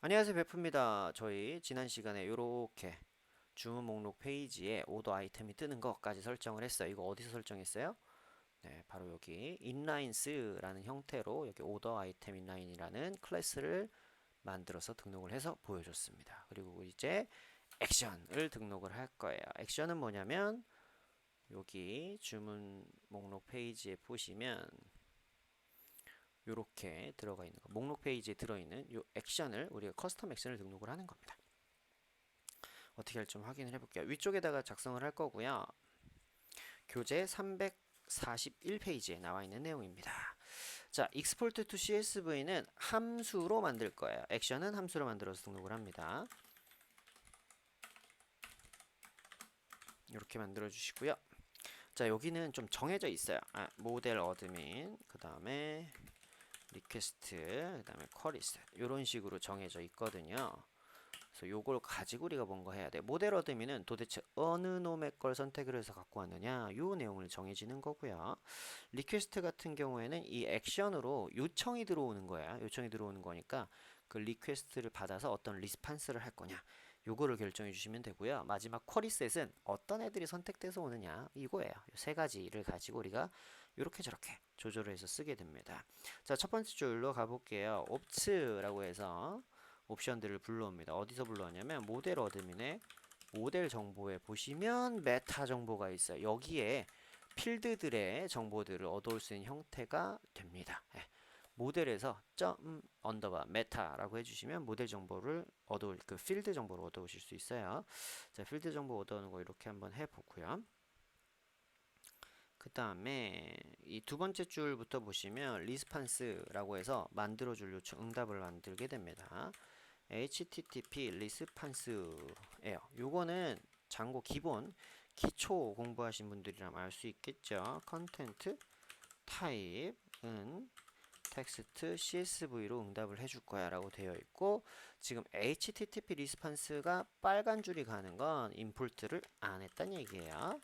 안녕하세요, 베프입니다. 저희 지난 시간에 이렇게 주문 목록 페이지에 오더 아이템이 뜨는 것까지 설정을 했어요. 이거 어디서 설정했어요? 네, 바로 여기 inlines라는 형태로 여기 오더 아이템 inline이라는 클래스를 만들어서 등록을 해서 보여줬습니다. 그리고 이제 액션을 등록을 할 거예요. 액션은 뭐냐면 여기 주문 목록 페이지에 보시면 이렇게 들어가 있는 거, 목록 페이지에 들어있는 이 액션을 우리가 커스텀 액션을 등록을 하는 겁니다. 어떻게 할지 좀 확인을 해볼게요. 위쪽에다가 작성을 할 거고요. 교재 341페이지에 나와 있는 내용입니다. 자, export to CSV는 함수로 만들 거예요. 액션은 함수로 만들어서 등록을 합니다. 이렇게 만들어 주시고요. 자, 여기는 좀 정해져 있어요. 모델 어드민, 그 다음에 리퀘스트, 그 다음에 쿼리스 이런 식으로 정해져 있거든요. 그래서 요걸 가지고 우리가 뭔가 해야 돼. 모델 어드민은 도대체 어느 놈의 걸 선택을 해서 갖고 왔느냐, 요 내용을 정해지는 거고요. 리퀘스트 같은 경우에는 이 액션으로 요청이 들어오는 거야. 요청이 들어오는 거니까 그 리퀘스트를 받아서 어떤 리스판스를 할 거냐, 요거를 결정해 주시면 되고요. 마지막 쿼리셋은 어떤 애들이 선택돼서 오느냐, 이거예요. 세 가지를 가지고 우리가 이렇게 저렇게 조절을 해서 쓰게 됩니다. 자, 첫 번째 줄로 가볼게요. 옵츠라고 해서 옵션들을 불러옵니다. 어디서 불러오냐면 모델 어드민의 모델 정보에 보시면 메타 정보가 있어요. 여기에 필드들의 정보들을 얻어올 수 있는 형태가 됩니다. 모델에서 점 언더바 메타라고 해주시면 모델 정보를 얻어올, 그 필드 정보를 얻어오실 수 있어요. 자, 필드 정보 얻어오는 거 이렇게 한번 해보고요. 그 다음에 이 두 번째 줄부터 보시면 리스판스라고 해서 만들어줄 요청 응답을 만들게 됩니다. HTTP 리스판스예요. 요거는 장고 기본 기초 공부하신 분들이라면 알 수 있겠죠. 컨텐트 타입은 텍스트 CSV로 응답을 해줄 거야 라고 되어 있고, 지금 HTTP 리스판스가 빨간 줄이 가는 건 임포트를 안 했단 얘기예요.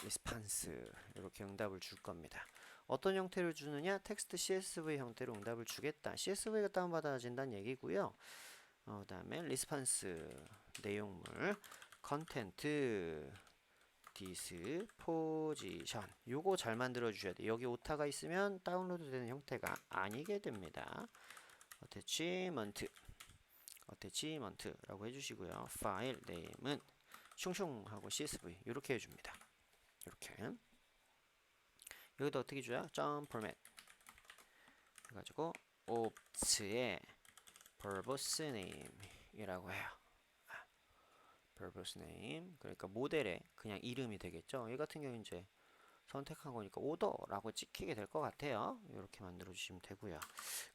리스판스 이렇게 응답을 줄 겁니다. 어떤 형태를 주느냐? 텍스트 CSV 형태로 응답을 주겠다. CSV가 다운받아진다는 얘기고요. 그 다음에 리스판스 내용물 컨텐트 디스포지션 요거 잘 만들어 주셔야 돼요. 여기 오타가 있으면 다운로드 되는 형태가 아니게 됩니다. 어태치먼트라고 해주시고요. 파일 네임은 슝슝 하고 CSV 이렇게 해줍니다. 이렇게 여기다 어떻게 줘요? 점 포맷 해가지고 옵츠의 purpose name이라고 해요. purpose name 그러니까 모델의 그냥 이름이 되겠죠. 이 같은 경우 이제 선택한 거니까 오더라고 찍히게 될 것 같아요. 이렇게 만들어 주시면 되고요.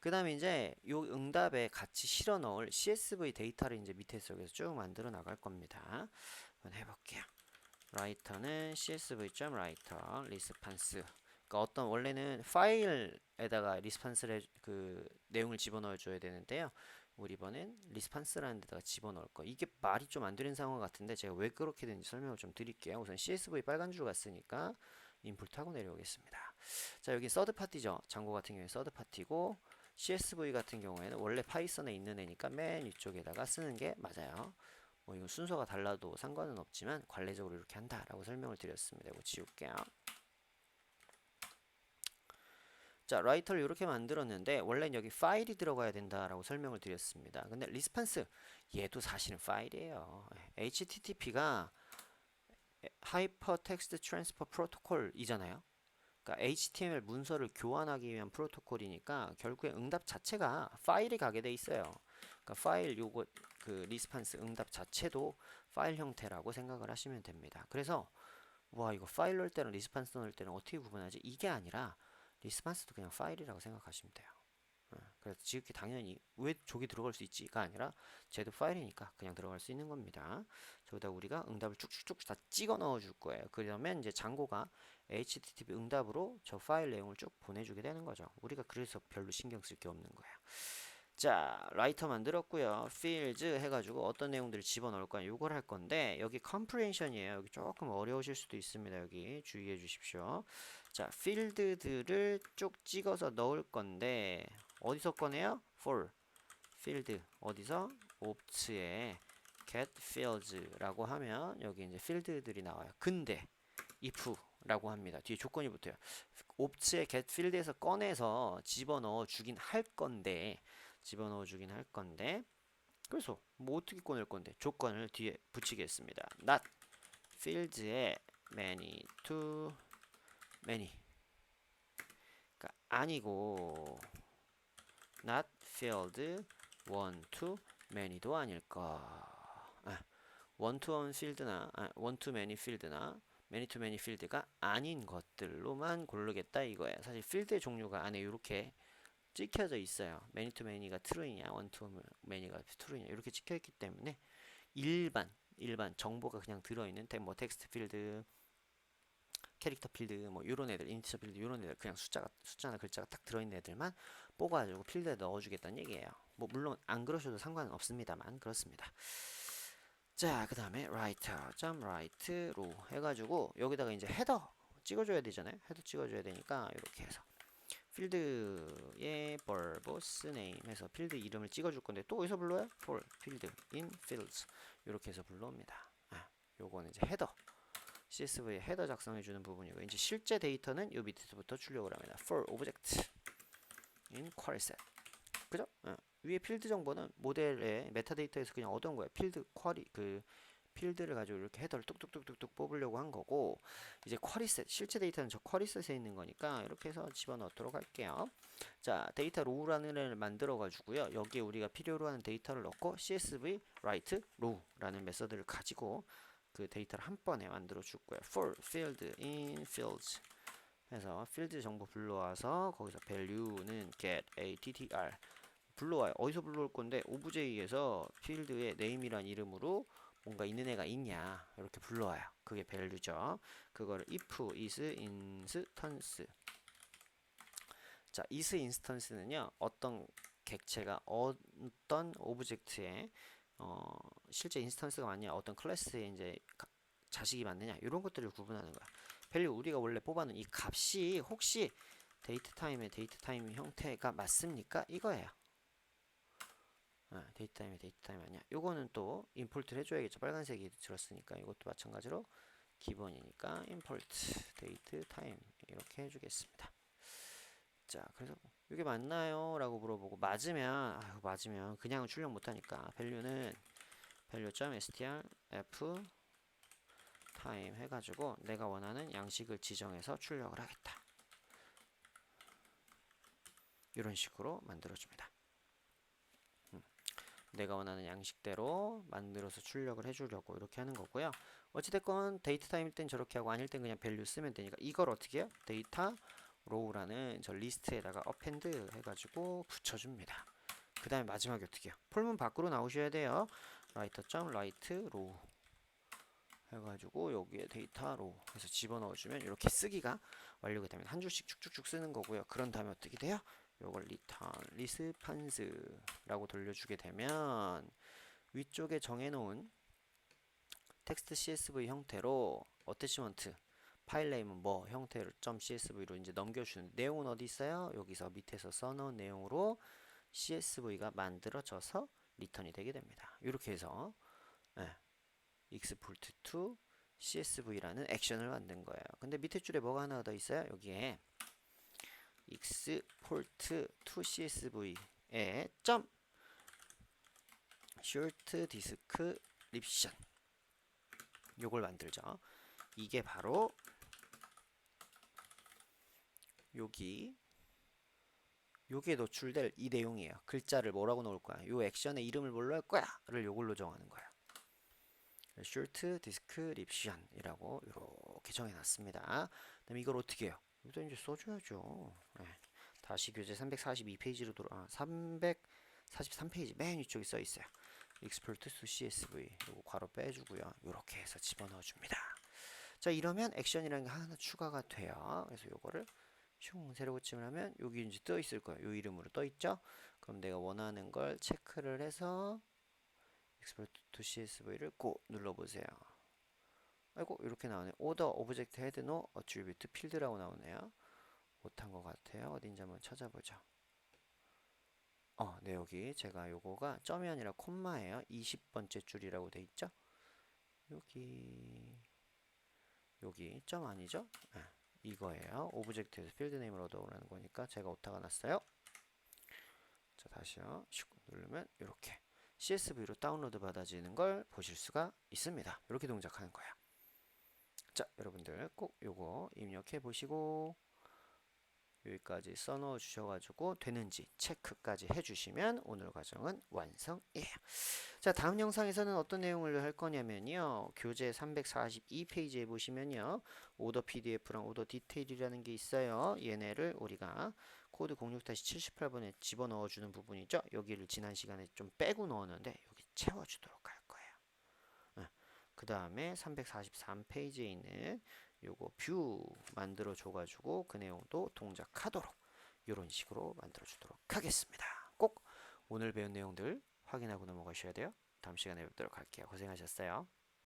그 다음에 이제 요 응답에 같이 실어 넣을 CSV 데이터를 이제 밑에 속에서 쭉 만들어 나갈 겁니다. 한번 해볼게요. 라이터는 csv.writer 리스판스. 그러니까 어떤 원래는 파일에다가 리스판스를 그 내용을 집어넣어 줘야 되는데요. 우리 이번엔 리스판스라는 데다가 집어넣을 거. 이게 말이 좀 안 되는 상황 같은데 제가 왜 그렇게 되는지 설명을 좀 드릴게요. 우선 CSV 빨간 줄 갔으니까 인풋하고 내려오겠습니다. 자, 여기 서드 파티죠. 장고 같은 경우에 서드 파티고 CSV 같은 경우에는 원래 파이썬에 있는 애니까 맨 위쪽에다가 쓰는 게 맞아요. 뭐 이거 순서가 달라도 상관은 없지만 관례적으로 이렇게 한다라고 설명을 드렸습니다. 이거 지울게요. 자, 라이터를 이렇게 만들었는데 원래는 여기 파일이 들어가야 된다라고 설명을 드렸습니다. 근데 리스판스 얘도 사실은 파일이에요. HTTP가 하이퍼텍스트 트랜스퍼 프로토콜이잖아요. 그러니까 HTML 문서를 교환하기 위한 프로토콜이니까 결국에 응답 자체가 파일이 가게 돼 있어요. 그러니까 파일 요거 그 리스판스 응답 자체도 파일 형태라고 생각을 하시면 됩니다. 그래서 와, 이거 파일 넣을 때랑 리스판스 넣을 때는 어떻게 구분하지? 이게 아니라 리스판스도 그냥 파일이라고 생각하시면 돼요. 그래서 지극히 당연히 왜 저기 들어갈 수 있지가 아니라 쟤도 파일이니까 그냥 들어갈 수 있는 겁니다. 저기다 우리가 응답을 쭉쭉쭉 다 찍어 넣어 줄 거예요. 그러면 이제 장고가 HTTP 응답으로 저 파일 내용을 쭉 보내주게 되는 거죠. 우리가 그래서 별로 신경 쓸 게 없는 거야. 자, 라이터 만들었고요. fields 해가지고 어떤 내용들을 집어넣을 거야. 요걸 할 건데 여기 comprehension이에요. 여기 조금 어려우실 수도 있습니다. 여기 주의해 주십시오. 자, field들을 쭉 찍어서 넣을 건데 어디서 꺼내요? for field 어디서? ops에 get fields라고 하면 여기 이제 field들이 나와요. 근데 if라고 합니다. 뒤에 조건이 붙어요. ops의 get field에서 꺼내서 집어넣어 주긴 할 건데 그래서 뭐 어떻게 꺼낼 건데 조건을 뒤에 붙이겠습니다. not fields에 many to many 그러니까 아니고 not field one to many도 아닐까. one to one field나 one to many field나 many to many field가 아닌 것들로만 고르겠다 이거예요. 사실 field의 종류가 안에 이렇게 찍혀져 있어요. many to many가 true이냐, one to many가 true이냐 이렇게 찍혀 있기 때문에 일반 정보가 그냥 들어있는 뭐 텍스트 필드, 캐릭터 필드, 뭐 이런 애들, 인티저 필드 이런 애들 그냥 숫자나 글자가 딱 들어있는 애들만 뽑아가지고 필드에 넣어주겠다는 얘기예요. 뭐 물론 안 그러셔도 상관은 없습니다만 그렇습니다. 자, 그 다음에 writer.write로 해가지고 여기다가 이제 헤더 찍어줘야 되잖아요. 헤더 찍어줘야 되니까 이렇게 해서 필드의 verbose name 해서 필드 이름을 찍어줄 건데 또 어디서 불러요? for field in fields 이렇게 해서 불러옵니다. 요거는 이제 헤더 CSV의 헤더 작성해주는 부분이고 이제 실제 데이터는 요 밑에서부터 출력을 합니다. for object in query set 그죠? 위에 필드 정보는 모델의 메타데이터에서 그냥 얻은 거예요. 필드 쿼리 그 필드를 가지고 이렇게 헤더를 뚝뚝뚝뚝뚝 뽑으려고 한 거고 이제 쿼리셋 실제 데이터는 저 쿼리셋에 있는 거니까 이렇게 해서 집어넣도록 할게요. 자, 데이터 로우라는 애를 만들어 가지고요. 여기에 우리가 필요로 하는 데이터를 넣고 CSV write row라는 메서드를 가지고 그 데이터를 한 번에 만들어 줄 거예요. for field in fields 해서 필드 정보 불러와서 거기서 value는 get attr 불러와요. 어디서 불러올 건데 오브제이에서 필드의 name이란 이름으로 뭔가 있는 애가 있냐 이렇게 불러와요. 그게 value죠. 그거를 if is instance 자, is instance는요 어떤 객체가 어떤 오브젝트에 실제 인스턴스가 맞냐 어떤 클래스에 이제 자식이 맞느냐 이런 것들을 구분하는 거야. value 우리가 원래 뽑아놓은 이 값이 혹시 데이트 타임의 데이트 타임 형태가 맞습니까? 이거예요. 데이트 타임 아니야. 요거는 또 임포트를 해줘야겠죠. 빨간색이 들었으니까 이것도 마찬가지로 기본이니까 import date time 이렇게 해주겠습니다. 자, 그래서 이게 맞나요? 라고 물어보고 맞으면 그냥 출력 못하니까 value는 value.str f time 해가지고 내가 원하는 양식을 지정해서 출력을 하겠다. 이런 식으로 만들어줍니다. 내가 원하는 양식대로 만들어서 출력을 해주려고 이렇게 하는 거고요. 어찌됐건 데이트 타임일 땐 저렇게 하고 아닐 땐 그냥 밸류 쓰면 되니까 이걸 어떻게 해요? 데이터 로우라는 저 리스트에다가 append 해가지고 붙여줍니다. 그 다음에 마지막에 어떻게 해요? 폴문 밖으로 나오셔야 돼요. writer.write row 해가지고 여기에 데이터 로우 해서 집어넣어주면 이렇게 쓰기가 완료가 되면 한 줄씩 쭉쭉쭉 쓰는 거고요. 그런 다음에 어떻게 돼요? 요걸 return response라고 돌려주게 되면 위쪽에 정해놓은 텍스트 CSV 형태로 어태치먼트 파일 네임은 뭐 형태를 .csv로 이제 넘겨주는 내용은 어디 있어요? 여기서 밑에서 써놓은 내용으로 CSV가 만들어져서 리턴이 되게 됩니다. 이렇게 해서 export to CSV라는 액션을 만든 거예요. 근데 밑에 줄에 뭐가 하나 더 있어요? 여기에 export to CSV에 short description 요걸 만들죠. 이게 바로 여기에 노출될 이 내용이에요. 글자를 뭐라고 넣을 거야? 요 액션의 이름을 뭘로 할 거야? 를 요걸로 정하는 거예요. short description 이라고 이렇게 정해놨습니다. 그다음에 이걸 어떻게 해요? 여기다 이제 써줘야죠. 다시 교재 342페이지로 343페이지 맨 위쪽에 써 있어요. export to CSV 요거 괄호 빼주고요. 이렇게 해서 집어넣어 줍니다. 자, 이러면 액션이라는 게 하나 추가가 돼요. 그래서 요거를 슝 세로 고침을 하면 여기 이제 떠 있을 거예요. 요 이름으로 떠 있죠. 그럼 내가 원하는 걸 체크를 해서 Export to CSV를 꼭 눌러보세요. 아이고 이렇게 나오네. Order Object Head No Attribute Field라고 나오네요. 못한 것 같아요. 어딘지 한번 찾아보죠. 네, 여기 제가 요거가 점이 아니라 콤마예요. 20번째 줄이라고 돼 있죠? 여기 점 아니죠? 네, 이거예요. 오브젝트에서 필드 네임을 얻어오라는 거니까 제가 오타가 났어요. 자, 다시요. 슉 누르면 이렇게 CSV로 다운로드 받아지는 걸 보실 수가 있습니다. 이렇게 동작하는 거예요. 자, 여러분들 꼭 요거 입력해 보시고 여기까지 써넣어 주셔가지고 되는지 체크까지 해주시면 오늘 과정은 완성이에요. 자, 다음 영상에서는 어떤 내용을 할 거냐면요. 교재 342페이지에 보시면요. 오더 PDF랑 오더 디테일이라는 게 있어요. 얘네를 우리가 코드 06-78번에 집어넣어 주는 부분이죠. 여기를 지난 시간에 좀 빼고 넣었는데 여기 채워주도록 할 거예요. 그 다음에 343페이지에 있는 요거 뷰 만들어 줘가지고 그 내용도 동작하도록 이런 식으로 만들어 주도록 하겠습니다. 꼭 오늘 배운 내용들 확인하고 넘어가셔야 돼요. 다음 시간에 뵙도록 할게요. 고생하셨어요.